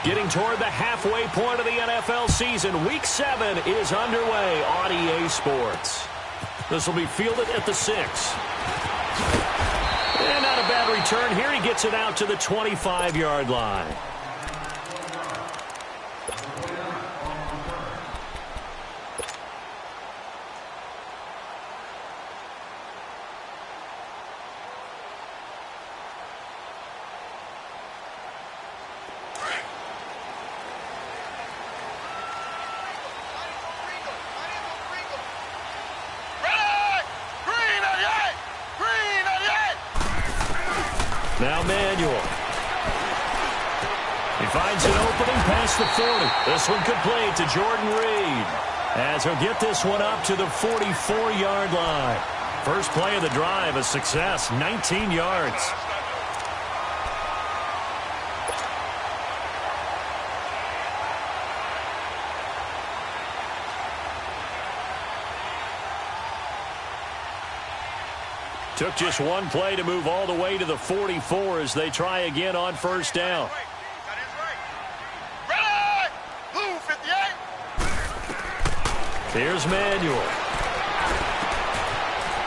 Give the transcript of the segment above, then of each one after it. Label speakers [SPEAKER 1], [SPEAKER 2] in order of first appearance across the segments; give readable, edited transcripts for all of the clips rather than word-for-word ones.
[SPEAKER 1] Getting toward the halfway point of the NFL season, Week 7 is underway on EA Sports. This will be fielded at the 6. And not a bad return here. He gets it out to the 25-yard line. Now Manuel. He finds an opening past the 40. This one complete to Jordan Reed, as he'll get this one up to the 44-yard line. First play of the drive, a success, 19 yards. Took just one play to move all the way to the 44 as they try again on first down. Here's Manuel.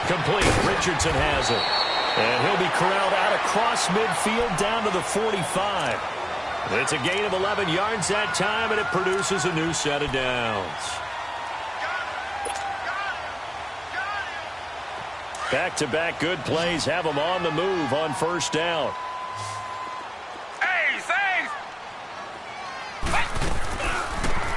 [SPEAKER 1] Complete. Richardson has it. And he'll be corralled out across midfield down to the 45. It's a gain of 11 yards that time, and it produces a new set of downs. Back-to-back good plays have them on the move on first down.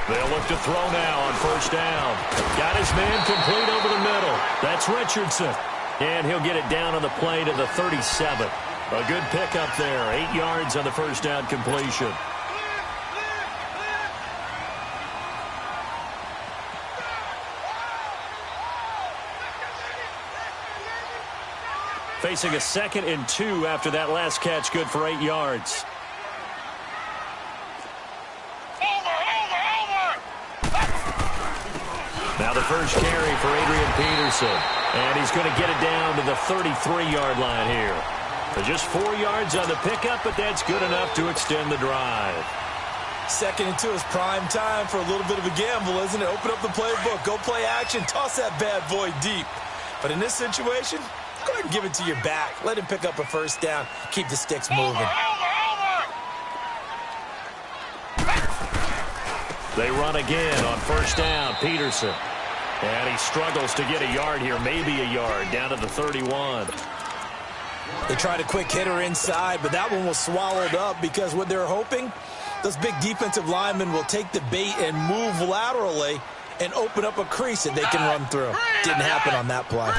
[SPEAKER 1] They'll look to throw now on first down. Got his man complete over the middle. That's Richardson. And he'll get it down on the play to the 37. A good pickup there. 8 yards on the first down completion. Facing a 2nd and 2 after that last catch, good for 8 yards. Now the first carry for Adrian Peterson. And he's going to get it down to the 33-yard line here. Just 4 yards on the pickup, but that's good enough to extend the drive.
[SPEAKER 2] 2nd and 2 is prime time for a little bit of a gamble, isn't it? Open up the playbook, go play action, toss that bad boy deep. But in this situation, go ahead and give it to your back. Let him pick up a first down. Keep the sticks moving.
[SPEAKER 1] They run again on first down. Peterson. And he struggles to get a yard here. Maybe a yard down to the 31.
[SPEAKER 2] They tried a quick hitter inside, but that one was swallowed up because what they're hoping, those big defensive linemen will take the bait and move laterally and open up a crease that they can run through. Didn't happen on that play.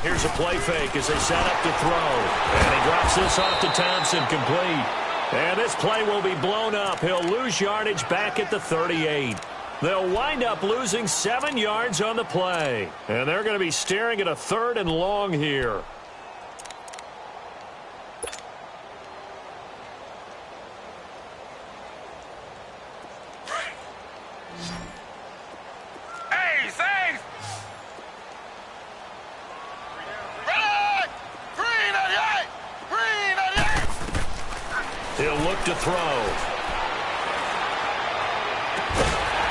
[SPEAKER 1] Here's a play fake as they set up to throw. And he drops this off to Thompson, complete. And this play will be blown up. He'll lose yardage back at the 38. They'll wind up losing 7 yards on the play. And they're going to be staring at a 3rd and long here. He'll look to throw.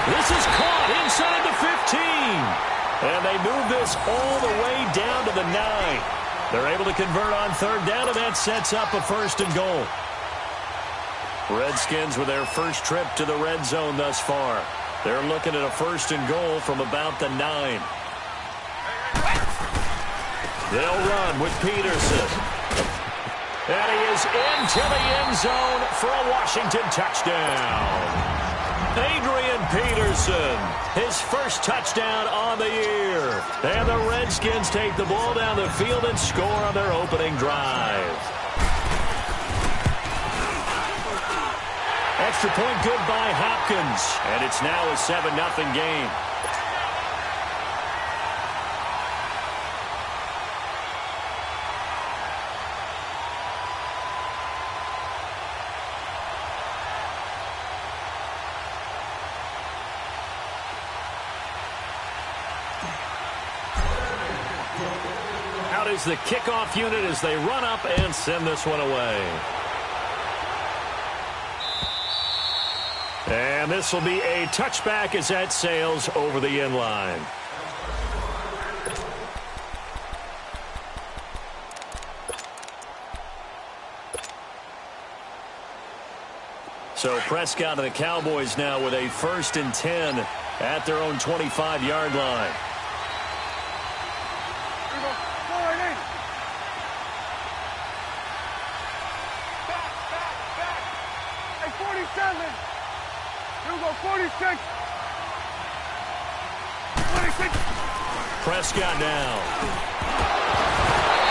[SPEAKER 1] This is caught inside the 15. And they move this all the way down to the 9. They're able to convert on 3rd down, and that sets up a 1st and goal. Redskins with their first trip to the red zone thus far. They're looking at a 1st and goal from about the 9. They'll run with Peterson. And he is into the end zone for a Washington touchdown. Adrian Peterson, his first touchdown on the year. And the Redskins take the ball down the field and score on their opening drive. Extra point good by Hopkins. And it's now a 7-0 game. Out is the kickoff unit as they run up and send this one away. And this will be a touchback as that sails over the end line. So Prescott and the Cowboys now with a 1st and 10 at their own 25-yard line.
[SPEAKER 3] Hey, 47. Here we go, 46. 26.
[SPEAKER 1] Prescott now.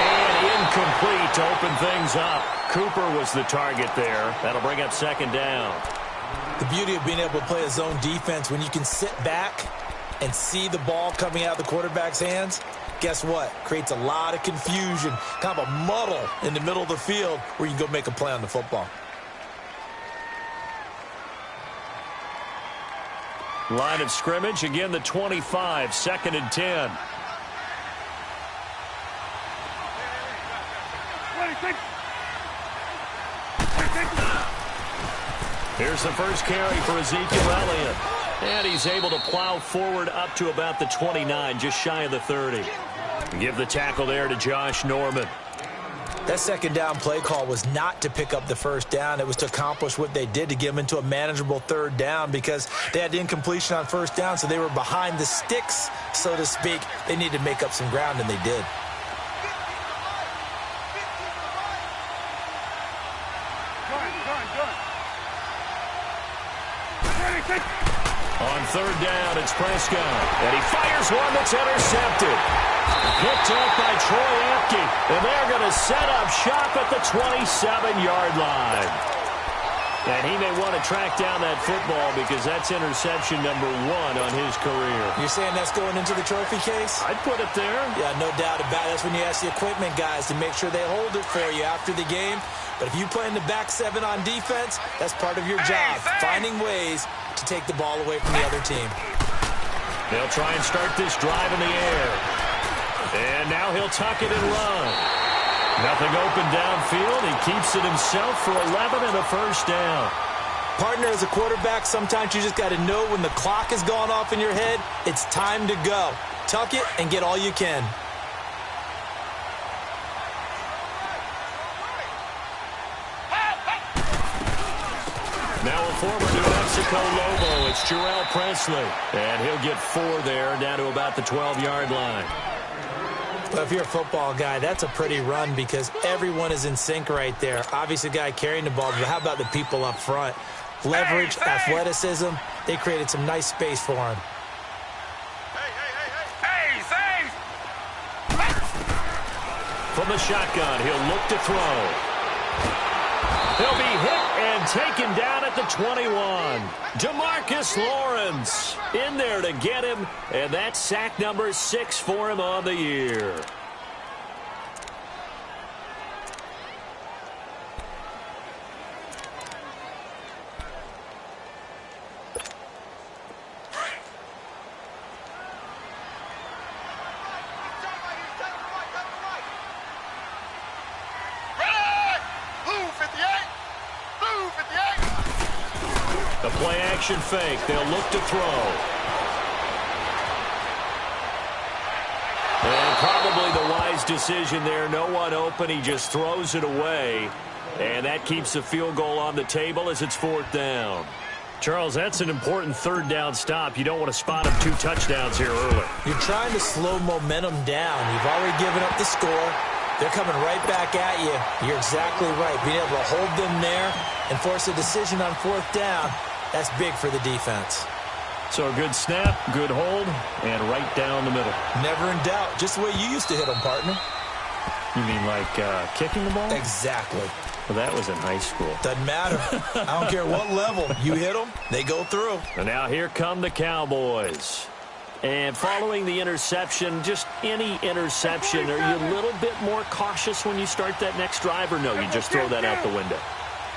[SPEAKER 1] And incomplete to open things up. Cooper was the target there. That'll bring up 2nd down.
[SPEAKER 2] The beauty of being able to play a zone defense when you can sit back and see the ball coming out of the quarterback's hands, guess what? Creates a lot of confusion, kind of a muddle in the middle of the field where you can go make a play on the football.
[SPEAKER 1] Line of scrimmage, again the 25, 2nd and 10.
[SPEAKER 3] 26.
[SPEAKER 1] Here's the first carry for Ezekiel Elliott. And he's able to plow forward up to about the 29, just shy of the 30. Give the tackle there to Josh Norman.
[SPEAKER 2] That 2nd down play call was not to pick up the 1st down. It was to accomplish what they did, to get them into a manageable 3rd down, because they had incompletion on 1st down, so they were behind the sticks, so to speak. They needed to make up some ground, and they did.
[SPEAKER 1] On 3rd down, it's Prescott. And he fires one that's intercepted. Picked up by Troy Apke. And they're going to set up shop at the 27-yard line. And he may want to track down that football because that's interception number 1 on his career.
[SPEAKER 2] You're saying that's going into the trophy case?
[SPEAKER 1] I'd put it there.
[SPEAKER 2] Yeah, no doubt about it. That's when you ask the equipment guys to make sure they hold it for you after the game. But if you play in the back 7 on defense, that's part of your job, finding ways to take the ball away from the other team.
[SPEAKER 1] They'll try and start this drive in the air. And now he'll tuck it and run. Nothing open downfield. He keeps it himself for 11 and a 1st down.
[SPEAKER 2] Partner, as a quarterback, sometimes you just got to know when the clock has gone off in your head, it's time to go. Tuck it and get all you can.
[SPEAKER 1] Now a former New Mexico Lobo, it's Jarrell Presley. And he'll get 4 there, down to about the 12-yard line.
[SPEAKER 2] Well, if you're a football guy, that's a pretty run because everyone is in sync right there. Obviously, the guy carrying the ball, but how about the people up front? Leverage, athleticism, they created some nice space for him.
[SPEAKER 1] From the shotgun, he'll look to throw. He'll be hit and taken down at the 21. DeMarcus Lawrence in there to get him, and that's sack number 6 for him on the year. The play-action fake. They'll look to throw. And probably the wise decision there. No one open. He just throws it away. And that keeps the field goal on the table as it's 4th down. Charles, that's an important 3rd down stop. You don't want to spot him 2 touchdowns here early.
[SPEAKER 2] You're trying to slow momentum down. You've already given up the score. They're coming right back at you. You're exactly right. Being able to hold them there and force a decision on 4th down, that's big for the defense.
[SPEAKER 1] So a good snap, good hold, and right down the middle.
[SPEAKER 2] Never in doubt. Just the way you used to hit them, partner.
[SPEAKER 1] You mean like kicking the ball?
[SPEAKER 2] Exactly.
[SPEAKER 1] Well, that was in high school.
[SPEAKER 2] Doesn't matter. I don't care what level. You hit them, they go through.
[SPEAKER 1] And now here come the Cowboys. And following the interception, just any interception, are you a little bit more cautious when you start that next drive, or no, you just throw that out the window?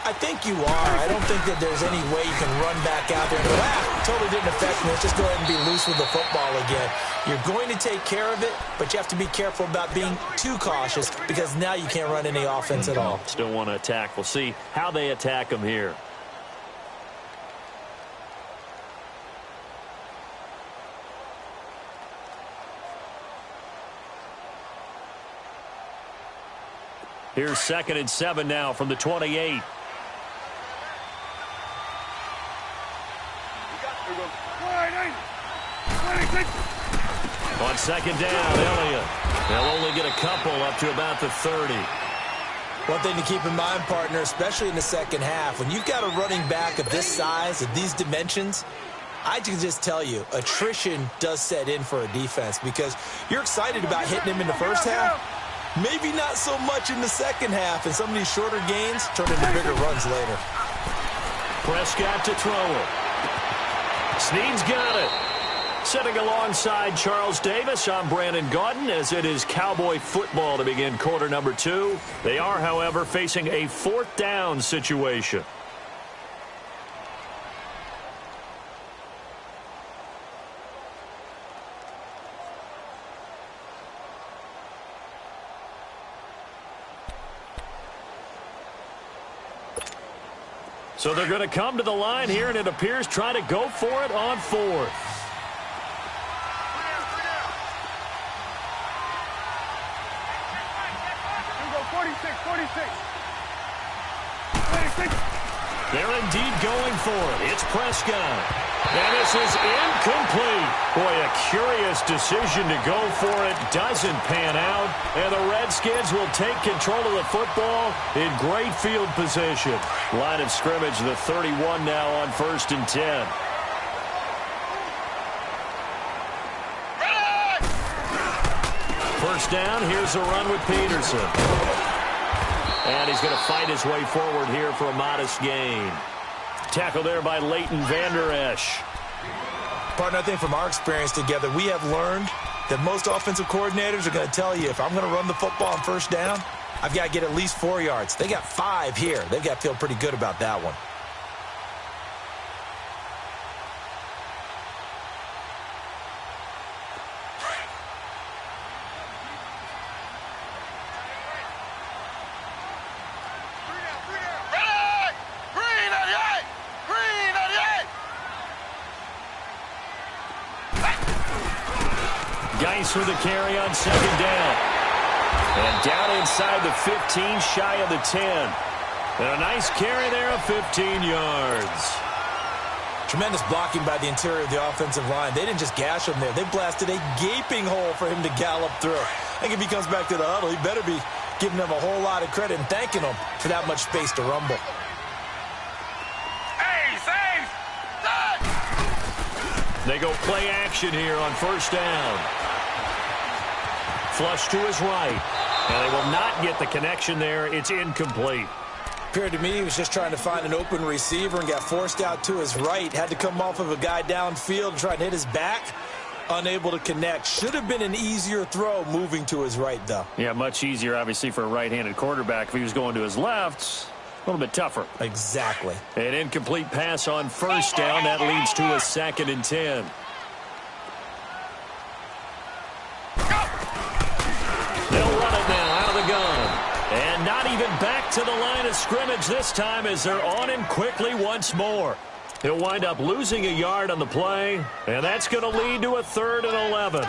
[SPEAKER 2] I think you are. I don't think that there's any way you can run back out there and go, totally didn't affect me. Let's just go ahead and be loose with the football again. You're going to take care of it, but you have to be careful about being too cautious because now you can't run any offense at all.
[SPEAKER 1] Still want to attack. We'll see how they attack them here. Here's 2nd and 7 now from the 28. On 2nd down, Elliott. They'll only get a couple up to about the 30.
[SPEAKER 2] One thing to keep in mind, partner, especially in the second half, when you've got a running back of this size, of these dimensions, I can just tell you, attrition does set in for a defense because you're excited about hitting him in the first half. Maybe not so much in the second half, and some of these shorter gains turn into bigger runs later.
[SPEAKER 1] Prescott to throw it. Snead's got it. Sitting alongside Charles Davis, I'm Brandon Gaudin as it is Cowboy football to begin quarter number 2. They are, however, facing a 4th down situation. So they're going to come to the line here, and it appears try to go for it on 4th. They're indeed going for it. It's Prescott. And this is incomplete. Boy, a curious decision to go for it. Doesn't pan out. And the Redskins will take control of the football in great field position. Line of scrimmage, the 31 now on 1st and 10. First down, here's a run with Peterson. And he's going to fight his way forward here for a modest gain. Tackle there by Leighton Vander Esch.
[SPEAKER 2] Partner, I think from our experience together, we have learned that most offensive coordinators are going to tell you, if I'm going to run the football on first down, I've got to get at least 4 yards. They got 5 here. They've got to feel pretty good about that one.
[SPEAKER 1] Geis with the carry on 2nd down. And down inside the 15, shy of the 10. And a nice carry there of 15 yards.
[SPEAKER 2] Tremendous blocking by the interior of the offensive line. They didn't just gash him there. They blasted a gaping hole for him to gallop through. I think if he comes back to the huddle, he better be giving them a whole lot of credit and thanking them for that much space to rumble.
[SPEAKER 1] They go play action here on first down. Flush to his right. And they will not get the connection there. It's incomplete.
[SPEAKER 2] Appeared to me he was just trying to find an open receiver and got forced out to his right. Had to come off of a guy downfield and try and hit his back. Unable to connect. Should have been an easier throw moving to his right, though.
[SPEAKER 1] Yeah, much easier, obviously, for a right-handed quarterback. If he was going to his left, a little bit tougher.
[SPEAKER 2] Exactly.
[SPEAKER 1] An incomplete pass on first down. That leads to a 2nd and 10. They'll run it now out of the gun. And not even back to the line of scrimmage this time as they're on him quickly once more. He'll wind up losing a yard on the play, and that's going to lead to a 3rd and 11.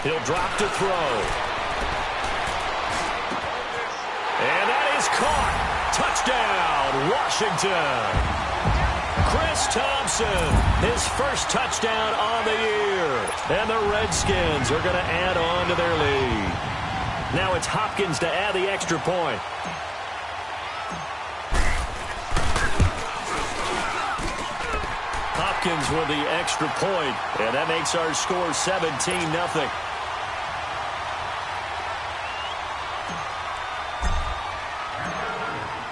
[SPEAKER 1] He'll drop to throw. And that is caught. Touchdown, Washington. Chris Thompson, his first touchdown on the year. And the Redskins are going to add on to their lead. Now it's Hopkins to add the extra point. Hopkins with the extra point, and that makes our score 17-0.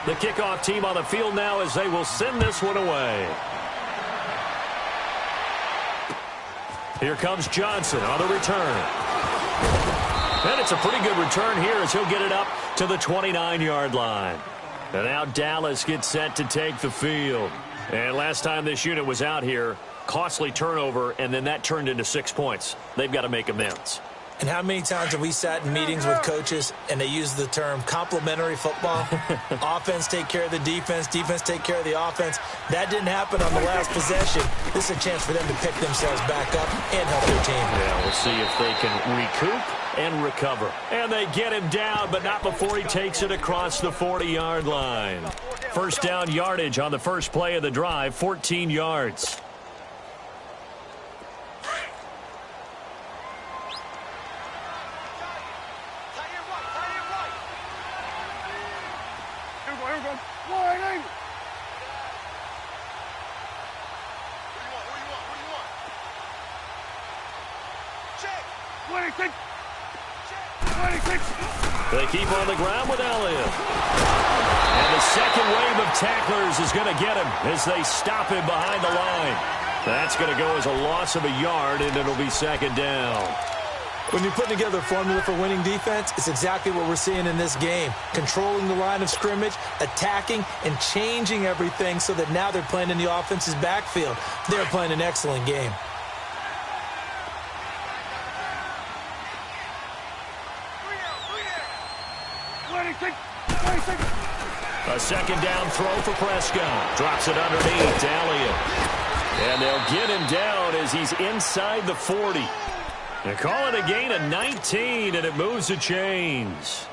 [SPEAKER 1] The kickoff team on the field now as they will send this one away. Here comes Johnson on the return. And it's a pretty good return here as he'll get it up to the 29-yard line. And now Dallas gets set to take the field. And last time this unit was out here, Costly turnover, and then that turned into 6 points. They've got to make amends.
[SPEAKER 2] And how many times have we sat in meetings with coaches and they use the term complementary football? Offense take care of the defense, defense take care of the offense. That didn't happen on the last possession. This is a chance for them to pick themselves back up and help their team.
[SPEAKER 1] Yeah, we'll see if they can recoup and recover. And they get him down, but not before he takes it across the 40-yard line. First down yardage on the first play of the drive, 14 yards. They keep on the ground with Elliott. And the second wave of tacklers is going to get him as they stop him behind the line. That's going to go as a loss of a yard, and it'll be second down.
[SPEAKER 2] When you put together a formula for winning defense, it's exactly what we're seeing in this game. Controlling the line of scrimmage, attacking, and changing everything so that now they're playing in the offense's backfield. They're playing an excellent game.
[SPEAKER 1] A second down throw for Prescott. Drops it underneath to Elliott. And they'll get him down as he's inside the 40. They call it a gain of 19, and it moves the chains.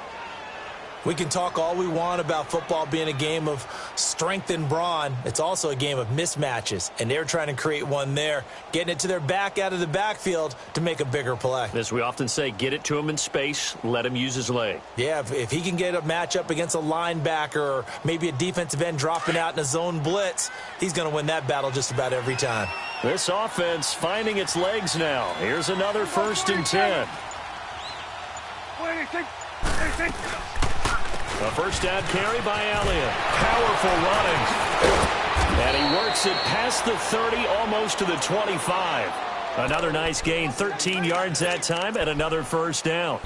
[SPEAKER 2] We can talk all we want about football being a game of strength and brawn. It's also a game of mismatches, and they're trying to create one there, getting it to their back out of the backfield to make a bigger play.
[SPEAKER 1] As we often say, get it to him in space, let him use his leg.
[SPEAKER 2] Yeah, if he can get a matchup against a linebacker or maybe a defensive end dropping out in a zone blitz, he's going to win that battle just about every time.
[SPEAKER 1] This offense finding its legs now. Here's another 1st and 10. A first down carry by Elliott. Powerful running. And he works it past the 30, almost to the 25. Another nice gain, 13 yards that time, and another first down.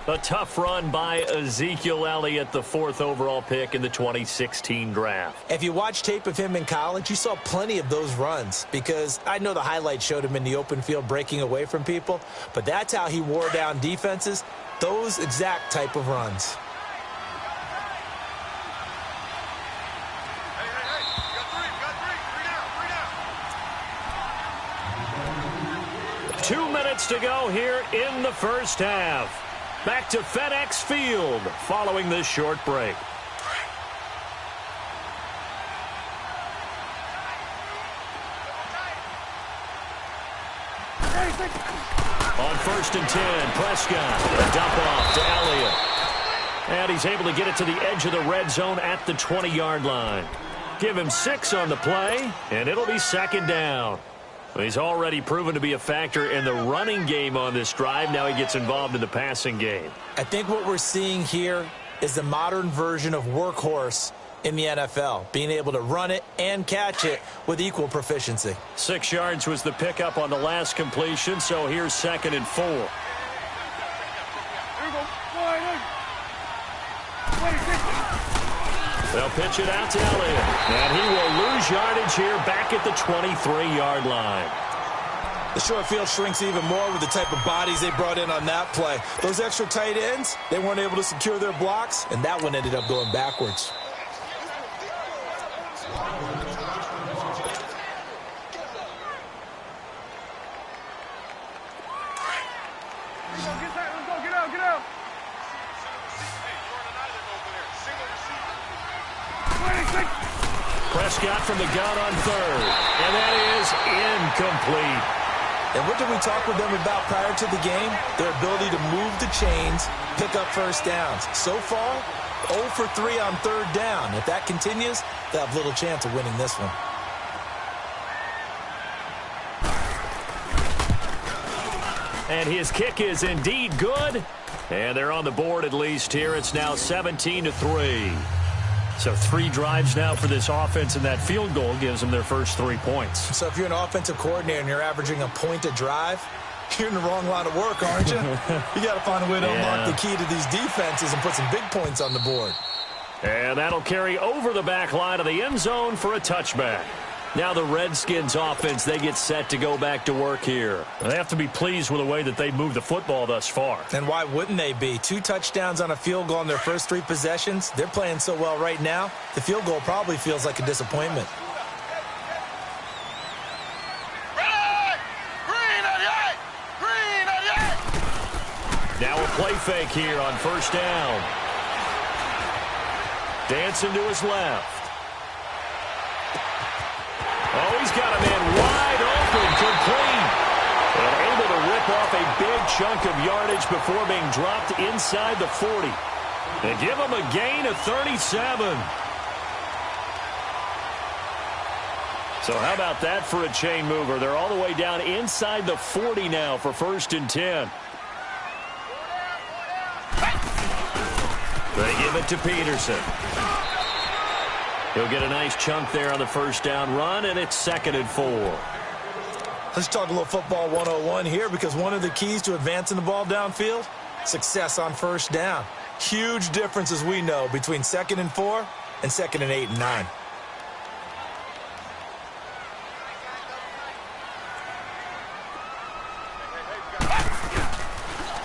[SPEAKER 1] A tough run by Ezekiel Elliott, the 4th overall pick in the 2016 draft.
[SPEAKER 2] If you watch tape of him in college, you saw plenty of those runs because I know the highlights showed him in the open field breaking away from people, but that's how he wore down defenses, those exact type of runs.
[SPEAKER 1] Two minutes to go here in the first half. Back to FedEx Field following this short break. On 1st and 10, Prescott, a dump off to Elliott. And he's able to get it to the edge of the red zone at the 20-yard line. Give him 6 on the play, and it'll be second down. He's already proven to be a factor in the running game on this drive. Now he gets involved in the passing game.
[SPEAKER 2] I think what we're seeing here is the modern version of workhorse in the NFL, being able to run it and catch it with equal proficiency.
[SPEAKER 1] 6 yards was the pickup on the last completion, so here's 2nd and 4. They'll pitch it out to Elliott. And he will lose yardage here back at the 23-yard line.
[SPEAKER 2] The short field shrinks even more with the type of bodies they brought in on that play. Those extra tight ends, they weren't able to secure their blocks, and that one ended up going backwards.
[SPEAKER 1] Prescott from the gun on 3rd. And that is incomplete.
[SPEAKER 2] And what did we talk with them about prior to the game? Their ability to move the chains, pick up first downs. So far, 0 for 3 on 3rd down. If that continues, they'll have little chance of winning this one.
[SPEAKER 1] And his kick is indeed good. And they're on the board at least here. It's now 17-3. So 3 drives now for this offense, and that field goal gives them their first 3 points.
[SPEAKER 2] So if you're an offensive coordinator and you're averaging a point a drive, you're in the wrong line of work, aren't you? You got to find a way to unlock the key to these defenses and put some big points on the board.
[SPEAKER 1] And that'll carry over the back line of the end zone for a touchback. Now the Redskins offense, they get set to go back to work here.
[SPEAKER 4] They have to be pleased with the way that they've moved the football thus far.
[SPEAKER 2] And why wouldn't they be? 2 touchdowns on a field goal in their first 3 possessions. They're playing so well right now, the field goal probably feels like a disappointment.
[SPEAKER 1] Now a play fake here on first down. Dancing to his left. Oh, he's got a man wide open, complete. And able to rip off a big chunk of yardage before being dropped inside the 40. And give him a gain of 37. So how about that for a chain mover? They're all the way down inside the 40 now for 1st and 10. They give it to Peterson. He'll get a nice chunk there on the first down run, and it's 2nd and 4.
[SPEAKER 2] Let's talk a little football 101 here, because one of the keys to advancing the ball downfield, success on first down. Huge difference, as we know, between 2nd and 4 and 2nd and 8 and 9.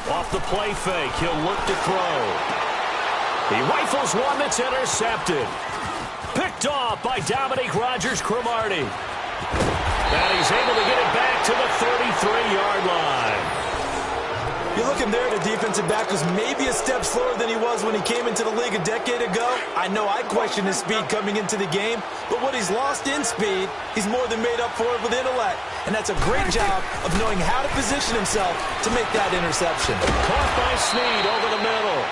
[SPEAKER 1] Off the play fake, he'll look to throw. He rifles one that's intercepted. Picked off by Dominique Rodgers-Cromartie. And he's able to get it back to the 33-yard line.
[SPEAKER 2] You're looking there at a defensive back who's maybe a step slower than he was when he came into the league a decade ago. I know I questioned his speed coming into the game, but what he's lost in speed, he's more than made up for it with intellect. And that's a great job of knowing how to position himself to make that interception.
[SPEAKER 1] Caught by Snead over the middle.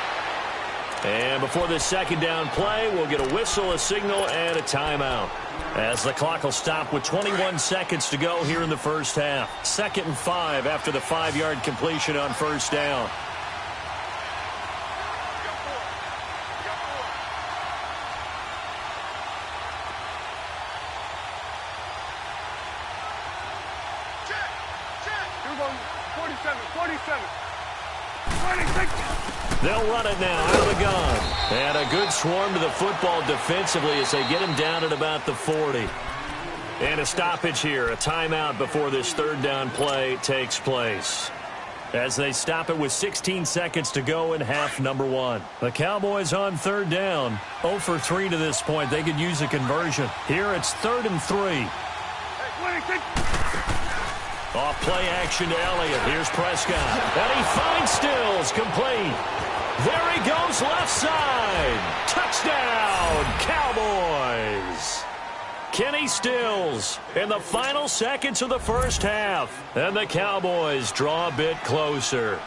[SPEAKER 1] And before this 2nd down play, we'll get a whistle, a signal, and a timeout. As the clock will stop with 21 seconds to go here in the first half. 2nd and 5 after the 5-yard completion on first down.
[SPEAKER 3] Here we go. 47, 47. 26.
[SPEAKER 1] They'll run it now out of the gun. And a good swarm to the football defensively as they get him down at about the 40. And a stoppage here, a timeout before this 3rd down play takes place. As they stop it with 16 seconds to go in half number 1. The Cowboys on 3rd down. 0 for 3 to this point. They could use a conversion. Here it's 3rd and 3.
[SPEAKER 3] Hey, 26.
[SPEAKER 1] Off play action to Elliott. Here's Prescott. And he finds Stills, complete. There he goes, left side. Touchdown, Cowboys. Kenny Stills in the final seconds of the first half. And the Cowboys draw a bit closer.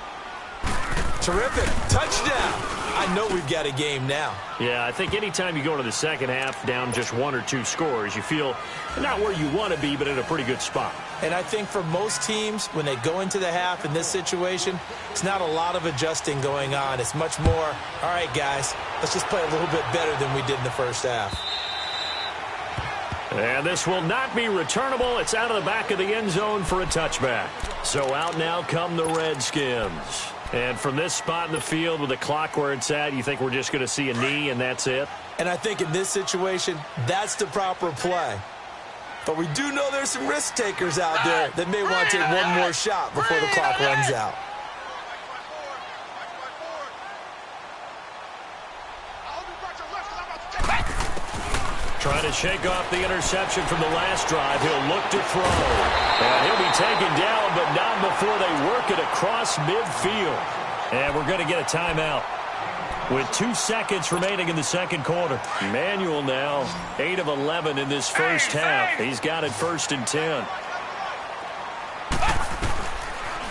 [SPEAKER 2] Terrific. Touchdown. I know we've got a game now.
[SPEAKER 1] Yeah, I think anytime you go into the second half down just 1 or 2 scores, you feel not where you want to be, but in a pretty good spot.
[SPEAKER 2] And I think for most teams, when they go into the half in this situation, it's not a lot of adjusting going on. It's much more, all right, guys, let's just play a little bit better than we did in the first half.
[SPEAKER 1] And this will not be returnable. It's out of the back of the end zone for a touchback. So out now come the Redskins. And from this spot in the field with the clock where it's at, you think we're just going to see a knee and that's it?
[SPEAKER 2] And I think in this situation, that's the proper play. But we do know there's some risk takers out there that may want to take one more shot before the clock runs out.
[SPEAKER 1] Trying to shake off the interception from the last drive. He'll look to throw. And he'll be taken down, but not before they work it across midfield. And we're going to get a timeout with 2 seconds remaining in the second quarter. Manuel now, 8 of 11 in this first half. He's got it 1st and 10.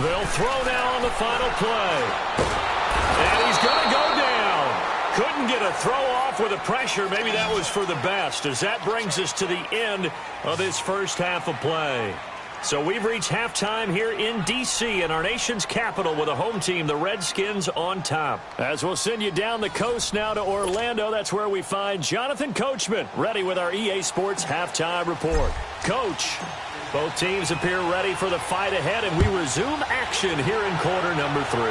[SPEAKER 1] They'll throw now on the final play. And he's going to go down. Couldn't get a throw off with the pressure. Maybe that was for the best, as that brings us to the end of this first half of play. So we've reached halftime here in D.C. in our nation's capital with a home team, the Redskins, on top. As we'll send you down the coast now to Orlando, that's where we find Jonathan Coachman, ready with our EA Sports halftime report. Coach, both teams appear ready for the fight ahead, and we resume action here in quarter number 3.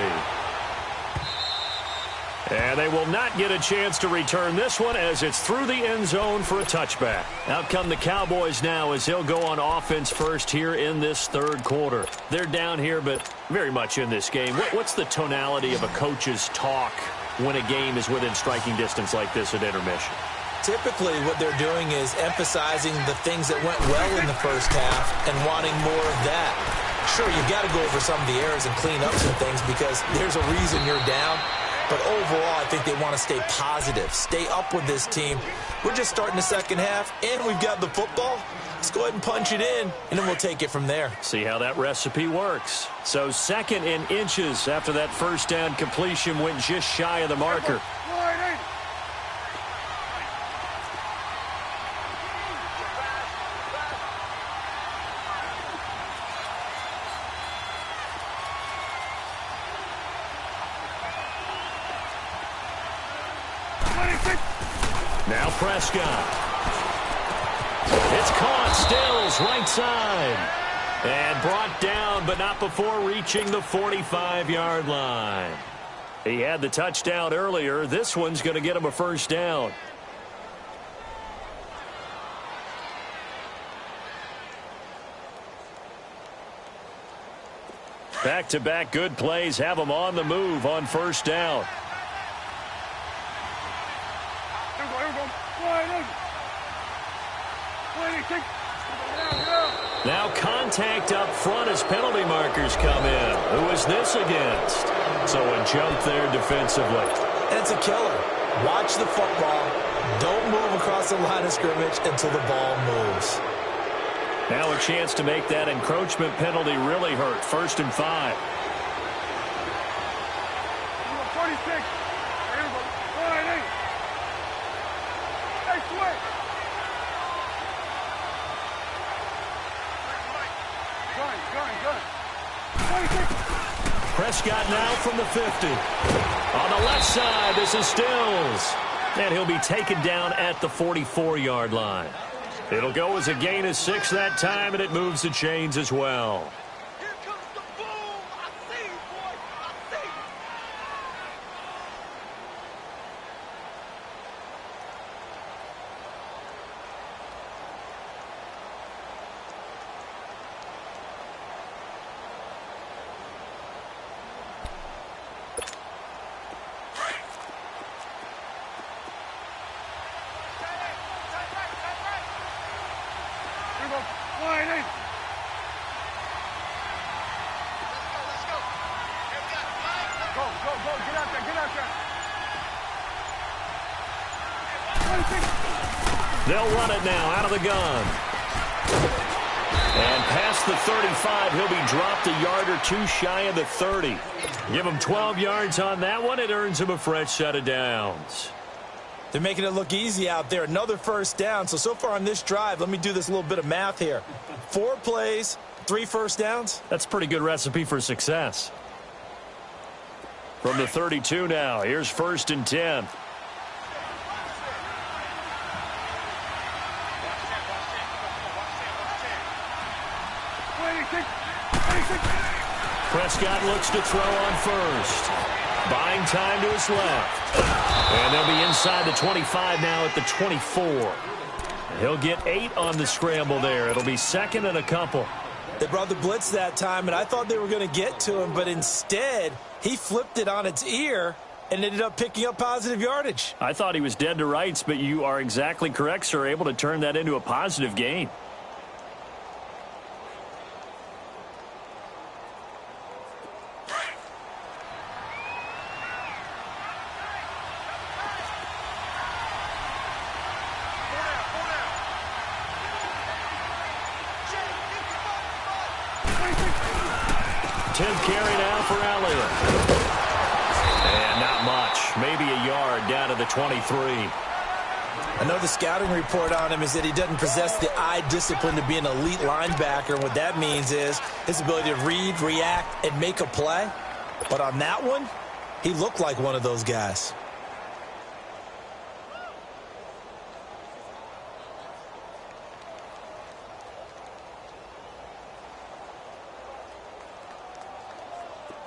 [SPEAKER 4] And they will not get a chance to return this one as it's through the end zone for a touchback. Out come the Cowboys now as he'll go on offense first here in this third quarter. They're down here, but very much in this game. What's the tonality of a coach's talk when a game is within striking distance like this at intermission?
[SPEAKER 2] Typically, what they're doing is emphasizing the things that went well in the first half and wanting more of that. Sure, you've got to go over some of the errors and clean up some things because there's a reason you're down. But overall, I think they want to stay positive, stay up with this team. We're just starting the second half, and we've got the football. Let's go ahead and punch it in, and then we'll take it from there.
[SPEAKER 4] See how that recipe works. So 2nd and inches after that first down completion went just shy of the marker. Now Prescott. It's caught. Stills right side. And brought down, but not before reaching the 45-yard line. He had the touchdown earlier. This one's going to get him a first down. Back-to-back good plays have him on the move on first down. Now contact up front as penalty markers come in. Who is this against? So a jump there defensively.
[SPEAKER 2] And it's a killer. Watch the football. Don't move across the line of scrimmage until the ball moves.
[SPEAKER 4] Now a chance to make that encroachment penalty really hurt. 1st and 5.
[SPEAKER 3] 46.
[SPEAKER 4] Prescott now from the 50. On the left side, this is Stills. And he'll be taken down at the 44-yard line. It'll go as a gain of 6 that time, and it moves the chains as well.
[SPEAKER 3] Here comes the boom. I see you, boy. I see you.
[SPEAKER 4] They'll run it now out of the gun. And past the 35, he'll be dropped a yard or two shy of the 30. Give him 12 yards on that one. It earns him a fresh set of downs.
[SPEAKER 2] They're making it look easy out there. Another first down. So far on this drive, let me do this little bit of math here. 4 plays, 3 first downs.
[SPEAKER 4] That's a pretty good recipe for success. From the 32 now, here's 1st and 10. Prescott looks to throw on first. Buying time to his left. And they'll be inside the 25 now at the 24. He'll get 8 on the scramble there. It'll be 2nd and a couple.
[SPEAKER 2] They brought the blitz that time, and I thought they were going to get to him, but instead, he flipped it on its ear and ended up picking up positive yardage.
[SPEAKER 4] I thought he was dead to rights, but you are exactly correct, sir. Able to turn that into a positive gain. Carry now for Elliott. And not much. Maybe a yard down to the 23.
[SPEAKER 2] I know the scouting report on him is that he doesn't possess the eye discipline to be an elite linebacker. And what that means is his ability to read, react, and make a play. But on that one, he looked like one of those guys.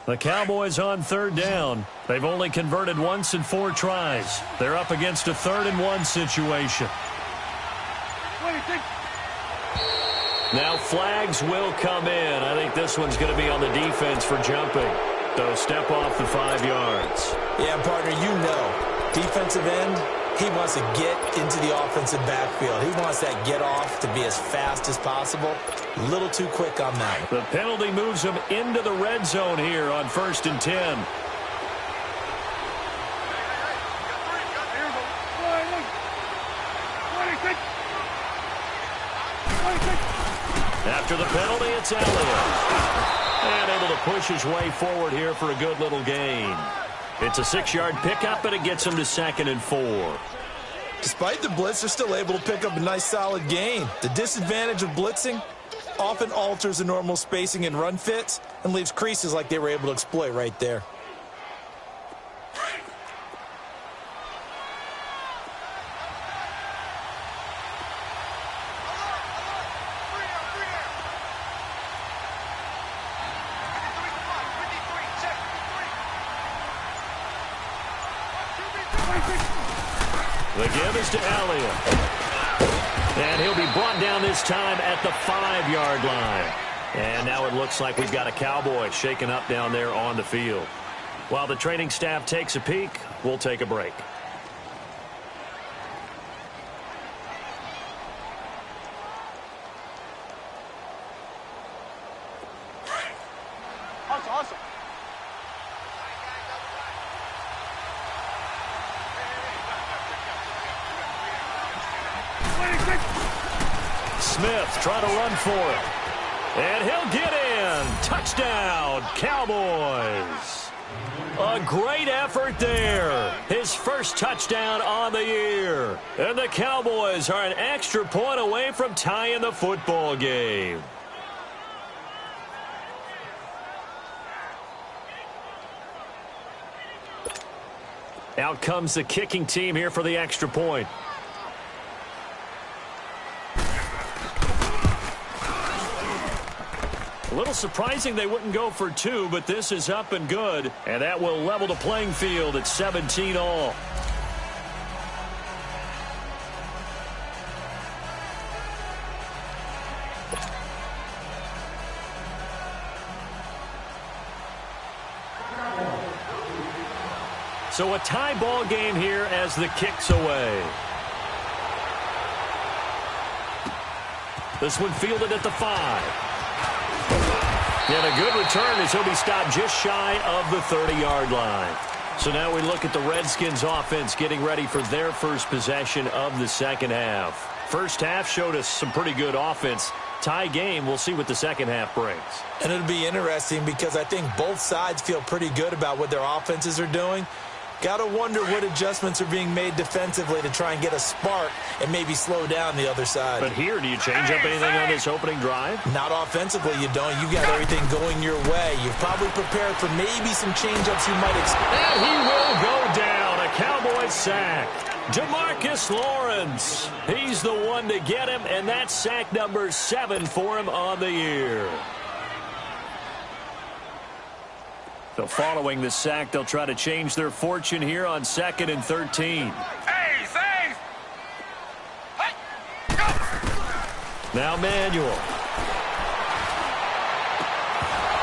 [SPEAKER 4] The Cowboys on third down. They've only converted once in 4 tries. They're up against a 3rd-and-1 situation. Now flags will come in. I think this one's going to be on the defense for jumping. So step off the 5 yards.
[SPEAKER 2] Yeah, partner, you know, defensive end, he wants to get into the offensive backfield. He wants that get off to be as fast as possible. A little too quick on that.
[SPEAKER 4] The penalty moves him into the red zone here on 1st and 10. After the penalty, it's Elliott. And able to push his way forward here for a good little gain. It's a 6-yard pickup, and it gets him to 2nd and 4.
[SPEAKER 2] Despite the blitz, they're still able to pick up a nice, solid gain. The disadvantage of blitzing often alters the normal spacing and run fits and leaves creases like they were able to exploit right there.
[SPEAKER 4] The give is to Elliott. And he'll be brought down this time at the 5-yard line. And now it looks like we've got a Cowboy shaken up down there on the field. While the training staff takes a peek, we'll take a break.
[SPEAKER 3] Awesome.
[SPEAKER 4] Smith trying to run for it. And he'll get in. Touchdown, Cowboys. A great effort there. His first touchdown on the year. And the Cowboys are an extra point away from tying the football game. Out comes the kicking team here for the extra point. A little surprising they wouldn't go for 2, but this is up and good. And that will level the playing field at 17 all. So a tie ball game here as the kick's away. This one fielded at the 5. And a good return as he'll be stopped just shy of the 30-yard line. So now we look at the Redskins offense getting ready for their first possession of the second half. First half showed us some pretty good offense. Tie game, we'll see what the second half brings.
[SPEAKER 2] And it'll be interesting because I think both sides feel pretty good about what their offenses are doing. Got to wonder what adjustments are being made defensively to try and get a spark and maybe slow down the other side.
[SPEAKER 4] But here, do you change up anything on this opening drive?
[SPEAKER 2] Not offensively, you don't. You got everything going your way. You've probably prepared for maybe some change-ups you might expect.
[SPEAKER 4] And he will go down. A Cowboy sack. Demarcus Lawrence. He's the one to get him, and that's sack number 7 for him on the year. So following the sack, they'll try to change their fortune here on 2nd and 13. Now Manuel.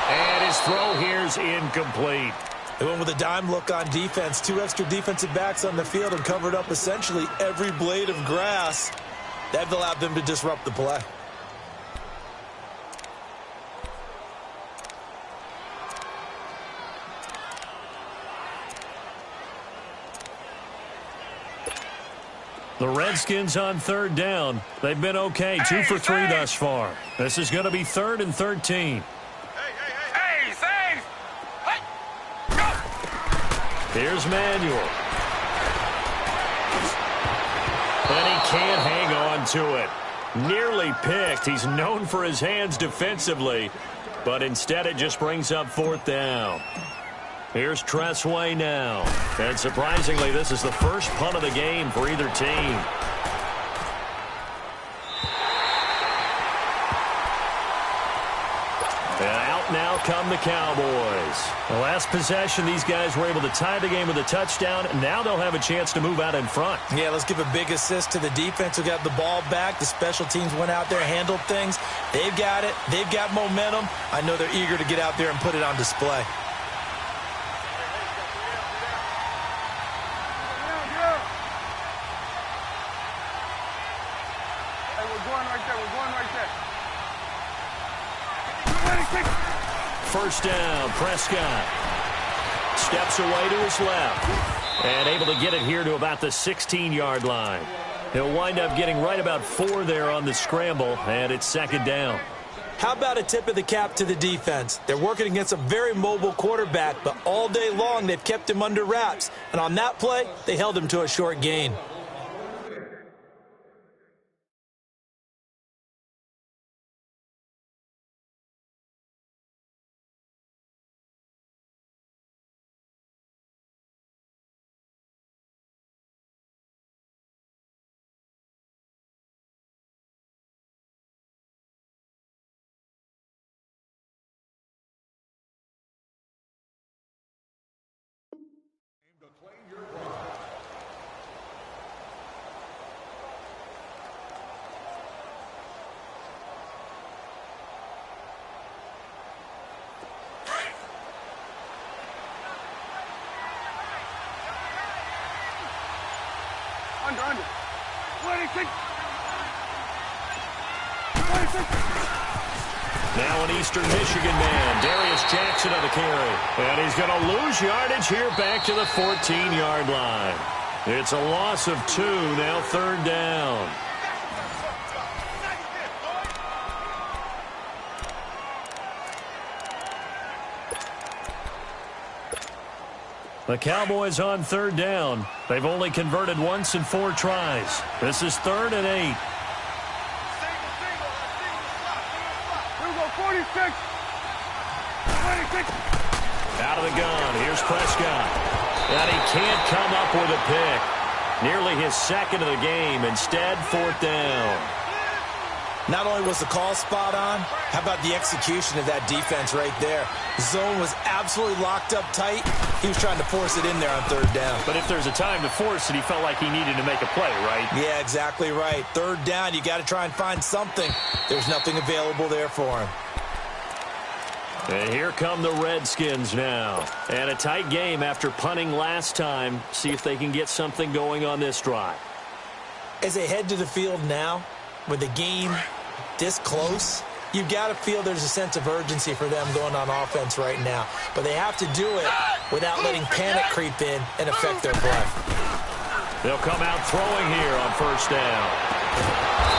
[SPEAKER 4] And his throw here's incomplete.
[SPEAKER 2] They went with a dime look on defense. 2 extra defensive backs on the field and covered up essentially every blade of grass. That allowed them to disrupt the play.
[SPEAKER 4] The Redskins on 3rd down. They've been okay, 2 for 3 thus far. This is going to be 3rd and 13. Here's Manuel. And he can't hang on to it. Nearly picked. He's known for his hands defensively, but instead it just brings up 4th down. Here's Tressway now. And surprisingly, this is the first punt of the game for either team. And out now come the Cowboys. The last possession, these guys were able to tie the game with a touchdown, and now they'll have a chance to move out in front.
[SPEAKER 2] Yeah, let's give a big assist to the defense who got the ball back. The special teams went out there, handled things. They've got it. They've got momentum. I know they're eager to get out there and put it on display.
[SPEAKER 4] First down, Prescott steps away to his left and able to get it here to about the 16-yard line. He'll wind up getting right about 4 there on the scramble, and it's second down.
[SPEAKER 2] How about a tip of the cap to the defense? They're working against a very mobile quarterback, but all day long they've kept him under wraps. And on that play, they held him to a short gain.
[SPEAKER 3] Under. 26.
[SPEAKER 4] Now an Eastern Michigan man, Darius Jackson on the carry. And he's going to lose yardage here back to the 14-yard line. It's a loss of 2, now third down. The Cowboys on third down. They've only converted once in 4 tries. This is 3rd and 8.
[SPEAKER 3] Here we go, 46. 26.
[SPEAKER 4] Out of the gun. Here's Prescott. And he can't come up with a pick. Nearly his second of the game. Instead, 4th down.
[SPEAKER 2] Not only was the call spot on, how about the execution of that defense right there? The zone was absolutely locked up tight. He was trying to force it in there on third down.
[SPEAKER 4] But if there's a time to force it, he felt like he needed to make a play, right?
[SPEAKER 2] Yeah, exactly right. Third down, you got to try and find something. There's nothing available there for him.
[SPEAKER 4] And here come the Redskins now. And a tight game after punting last time. See if they can get something going on this drive.
[SPEAKER 2] As they head to the field now, with the game this close, you've got to feel there's a sense of urgency for them going on offense right now. But they have to do it without letting panic creep in and affect their play.
[SPEAKER 4] They'll come out throwing here on first down.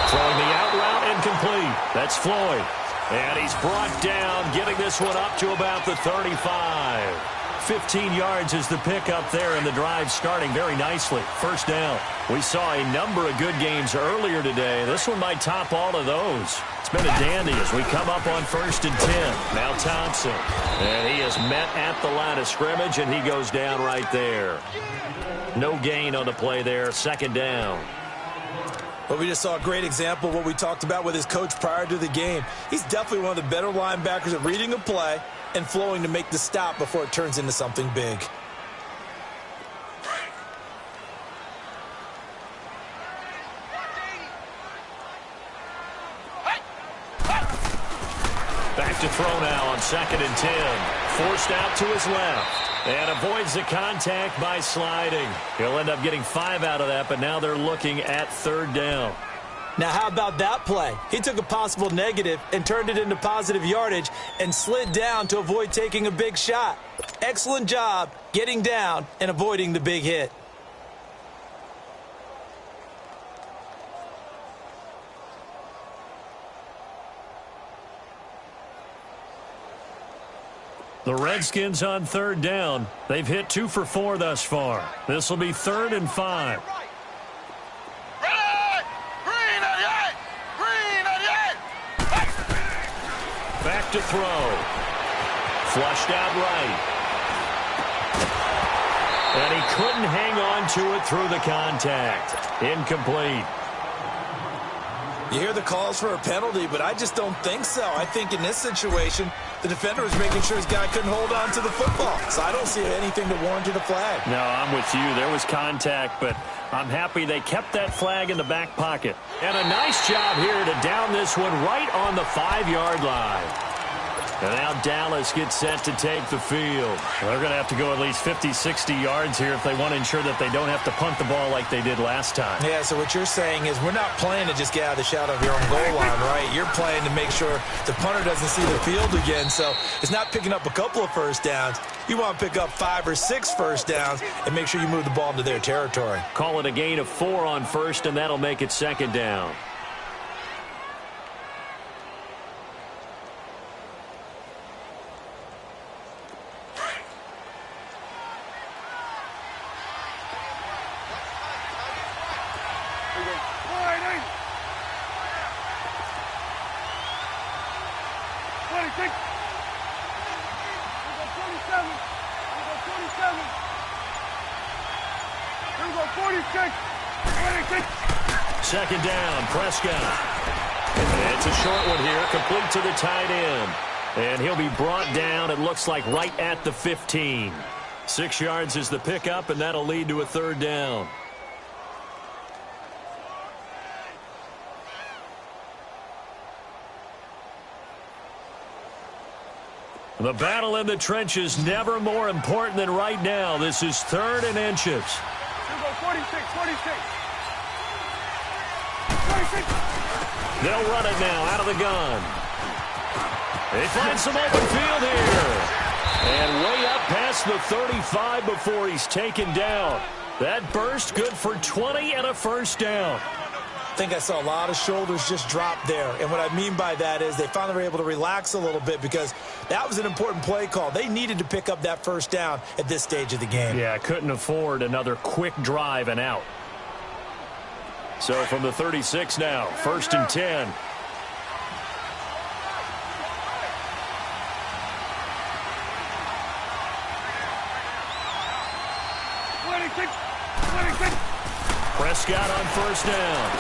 [SPEAKER 4] Throwing the out route incomplete. That's Floyd. And he's brought down, getting this one up to about the 35. 15 yards is the pickup there, and the drive starting very nicely. First down. We saw a number of good games earlier today. This one might top all of those. It's been a dandy as we come up on 1st and 10. Now Thompson. And he is met at the line of scrimmage, and he goes down right there. No gain on the play there. Second down.
[SPEAKER 2] Well, we just saw a great example of what we talked about with his coach prior to the game. He's definitely one of the better linebackers at reading a play and flowing to make the stop before it turns into something big.
[SPEAKER 4] Back to throw now on 2nd and 10. Forced out to his left. And avoids the contact by sliding. He'll end up getting 5 out of that, but now they're looking at 3rd down.
[SPEAKER 2] Now, how about that play? He took a possible negative and turned it into positive yardage and slid down to avoid taking a big shot. Excellent job getting down and avoiding the big hit.
[SPEAKER 4] The Redskins on 3rd down. They've hit 2 for 4 thus far. This will be 3rd and 5. Back to throw. Flushed out right. And he couldn't hang on to it through the contact. Incomplete.
[SPEAKER 2] You hear the calls for a penalty, but I just don't think so. I think in this situation, The defender was making sure his guy couldn't hold on to the football. So I don't see anything to warrant a flag.
[SPEAKER 4] No, I'm with you. There was contact, but I'm happy they kept that flag in the back pocket. And a nice job here to down this one right on the 5-yard line. And now Dallas gets set to take the field. They're going to have to go at least 50, 60 yards here if they want to ensure that they don't have to punt the ball like they did last time.
[SPEAKER 2] Yeah, so what you're saying is we're not playing to just get out of the shadow of your own goal line, right? You're playing to make sure the punter doesn't see the field again. So it's not picking up a couple of first downs. You want to pick up 5 or 6 first downs and make sure you move the ball into their territory.
[SPEAKER 4] Call it a gain of 4 on first, and that'll make it second down. Second down, Prescott. It's a short one here, complete to the tight end. And he'll be brought down, it looks like, right at the 15. 6 yards is the pickup, and that'll lead to a third down. The battle in the trenches never more important than right now. This is 3rd and inches.
[SPEAKER 3] Here we go, 46, 46.
[SPEAKER 4] They'll run it now out of the gun. They find some open field here. And way up past the 35 before he's taken down. That burst good for 20 and a first down.
[SPEAKER 2] I think I saw a lot of shoulders just drop there. And what I mean by that is they finally were able to relax a little bit because that was an important play call. They needed to pick up that first down at this stage of the game.
[SPEAKER 4] Yeah, couldn't afford another quick drive and out. So from the 36 now, 1st and 10. Prescott on first down.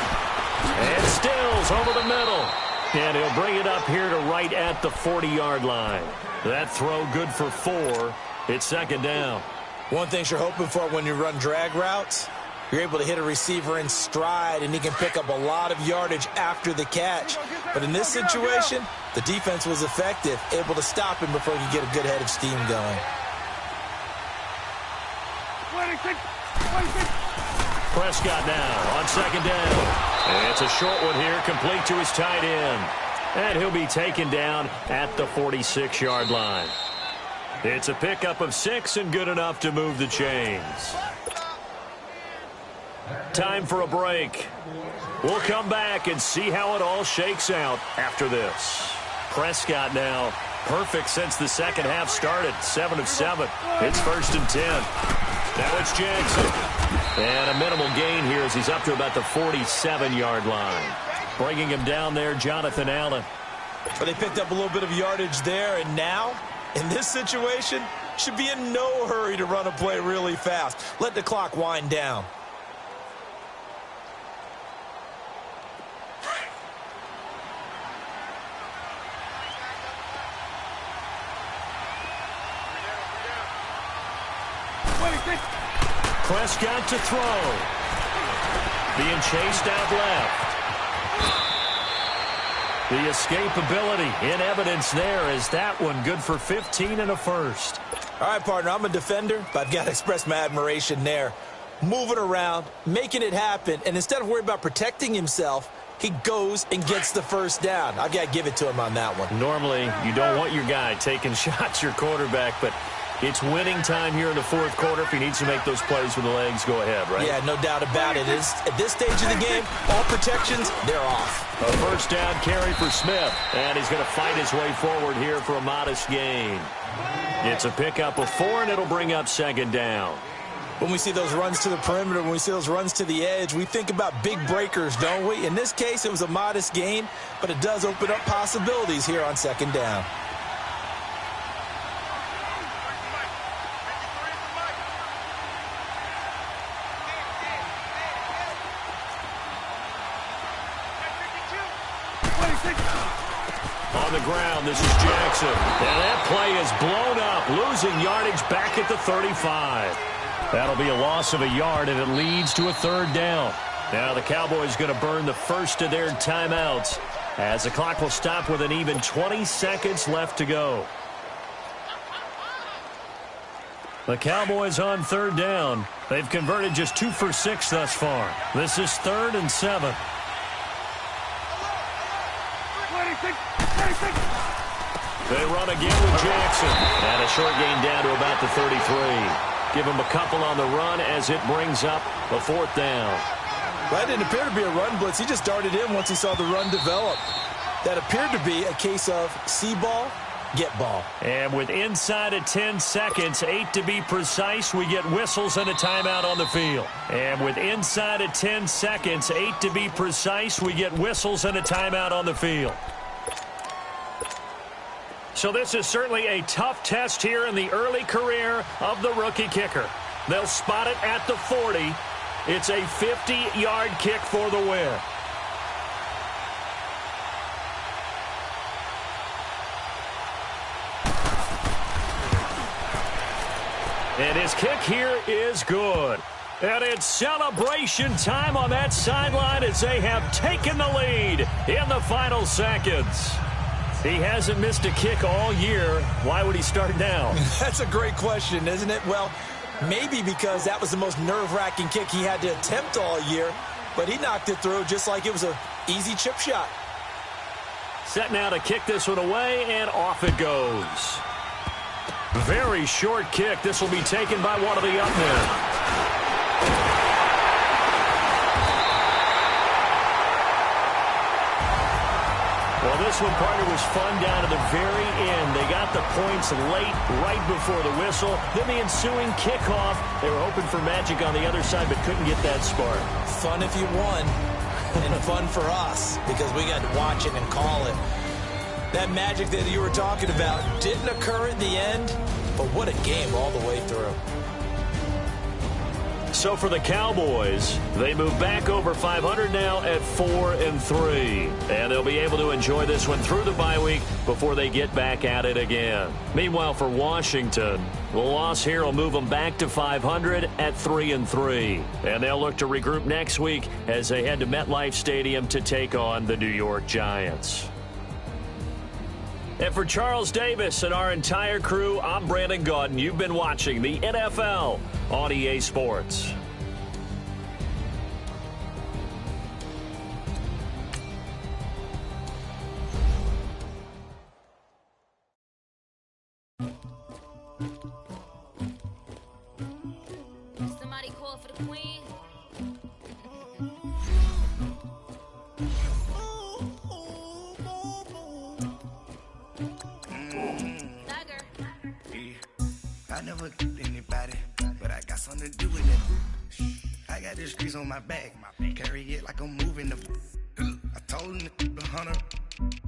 [SPEAKER 4] And Stills over the middle. And he'll bring it up here to right at the 40-yard line. That throw good for 4. It's second down.
[SPEAKER 2] One thing you're hoping for when you run drag routes, you're able to hit a receiver in stride, and he can pick up a lot of yardage after the catch. But in this situation, the defense was effective, able to stop him before he could get a good head of steam going.
[SPEAKER 3] 26, 26.
[SPEAKER 4] Prescott now on second down. And it's a short one here, complete to his tight end. And he'll be taken down at the 46-yard line. It's a pickup of 6 and good enough to move the chains. Time for a break. We'll come back and see how it all shakes out after this. Prescott now perfect since the second half started. 7 of 7. It's 1st and 10. Now it's Jackson. And a minimal gain here as he's up to about the 47-yard line. Bringing him down there, Jonathan Allen.
[SPEAKER 2] But they picked up a little bit of yardage there, and now, in this situation, should be in no hurry to run a play really fast. Let the clock wind down.
[SPEAKER 4] Prescott to throw. Being chased out left. The escapability in evidence there as that one good for 15 and a first.
[SPEAKER 2] All right, partner, I'm a defender, but I've got to express my admiration there. Moving around, making it happen, and instead of worrying about protecting himself, he goes and gets the first down. I've got to give it to him on that one.
[SPEAKER 4] Normally, you don't want your guy taking shots, your quarterback, but it's winning time here in the 4th quarter. If he needs to make those plays with the legs, go ahead, right?
[SPEAKER 2] Yeah, no doubt about it. At this stage of the game, all protections, they're off.
[SPEAKER 4] A first down carry for Smith, and he's going to fight his way forward here for a modest gain. It's a pickup of 4, and it'll bring up second down.
[SPEAKER 2] When we see those runs to the perimeter, when we see those runs to the edge, we think about big breakers, don't we? In this case, it was a modest gain, but it does open up possibilities here on second down.
[SPEAKER 4] On the ground, this is Jackson. And that play is blown up, losing yardage back at the 35. That'll be a loss of a yard, and it leads to a third down. Now the Cowboys going to burn the first of their timeouts as the clock will stop with an even 20 seconds left to go. The Cowboys on third down. They've converted just 2 for 6 thus far. This is 3rd and 7.
[SPEAKER 3] 26.
[SPEAKER 4] They run again with Jackson. And a short gain down to about the 33. Give him a couple on the run as it brings up a 4th down.
[SPEAKER 2] That didn't appear to be a run blitz. He just darted in once he saw the run develop. That appeared to be a case of see ball, get ball.
[SPEAKER 4] And with inside of 10 seconds, 8 to be precise, we get whistles and a timeout on the field. And with inside of 10 seconds, 8 to be precise, we get whistles and a timeout on the field. So this is certainly a tough test here in the early career of the rookie kicker. They'll spot it at the 40. It's a 50-yard kick for the win. And his kick here is good. And it's celebration time on that sideline as they have taken the lead in the final seconds. He hasn't missed a kick all year. Why would he start now?
[SPEAKER 2] That's a great question, isn't it? Well, maybe because that was the most nerve-wracking kick he had to attempt all year, but he knocked it through just like it was an easy chip shot.
[SPEAKER 4] Set now to kick this one away, and off it goes. Very short kick. This will be taken by one of the up men. Well, this one, partner, was fun down to the very end. They got the points late, right before the whistle. Then the ensuing kickoff. They were hoping for magic on the other side, but couldn't get that spark.
[SPEAKER 2] Fun if you won, and fun for us because we got to watch it and call it. That magic that you were talking about didn't occur at the end, but what a game all the way through.
[SPEAKER 4] So for the Cowboys, they move back over 500 now at 4-3. And they'll be able to enjoy this one through the bye week before they get back at it again. Meanwhile, for Washington, the loss here will move them back to 500 at 3-3. And they'll look to regroup next week as they head to MetLife Stadium to take on the New York Giants. And for Charles Davis and our entire crew, I'm Brandon Gaudin. You've been watching the NFL on EA Sports.
[SPEAKER 5] Somebody call for the queen.
[SPEAKER 6] I never anybody, but I got something to do with it. I got the streets on my back, carry it like I'm moving the. I told him the hunter,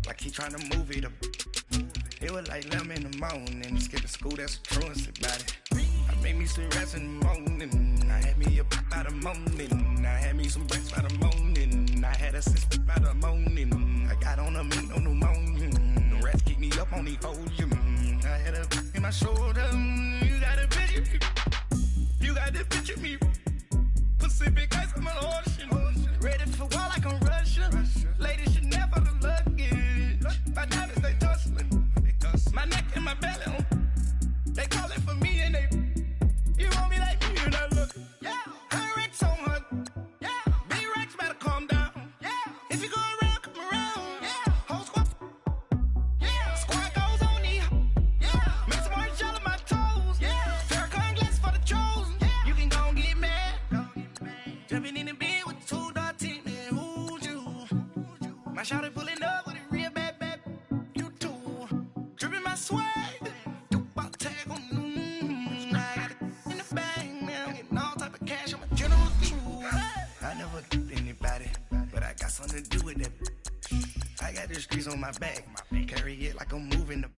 [SPEAKER 6] like he trying to move it up. It was like 11 in the morning, skipping school, that's a truancy about it. I made me some rest in the morning, I had me up by the morning, I had me some breaks by the morning, I had a sister by the morning, I got on a meat on the morning, the rats keep me up on the ocean, I had a in my shoulder, you got a picture me, you got to picture me, Pacific ice on my ocean, ready for war like I'm Russia, ladies should never the luggage, my diamonds they tussling, my neck and my belly, they calling for me and they, you want me like me and I look, yeah, her Rex on her, yeah, big Rex better calm down, yeah, if you go around, come around, yeah, whole squad, yeah, squad goes on the, yeah, make some orange gel on my toes, yeah, Farrakhan glass for the chosen, yeah, you can go and get mad, jumping in the bed with 2 dark teeth, man, who's you, my shawty pulling up with a real bad, you too, dripping my swag, I never anybody, but I got something to do with it. I got the streets on my back, carry it like I'm moving the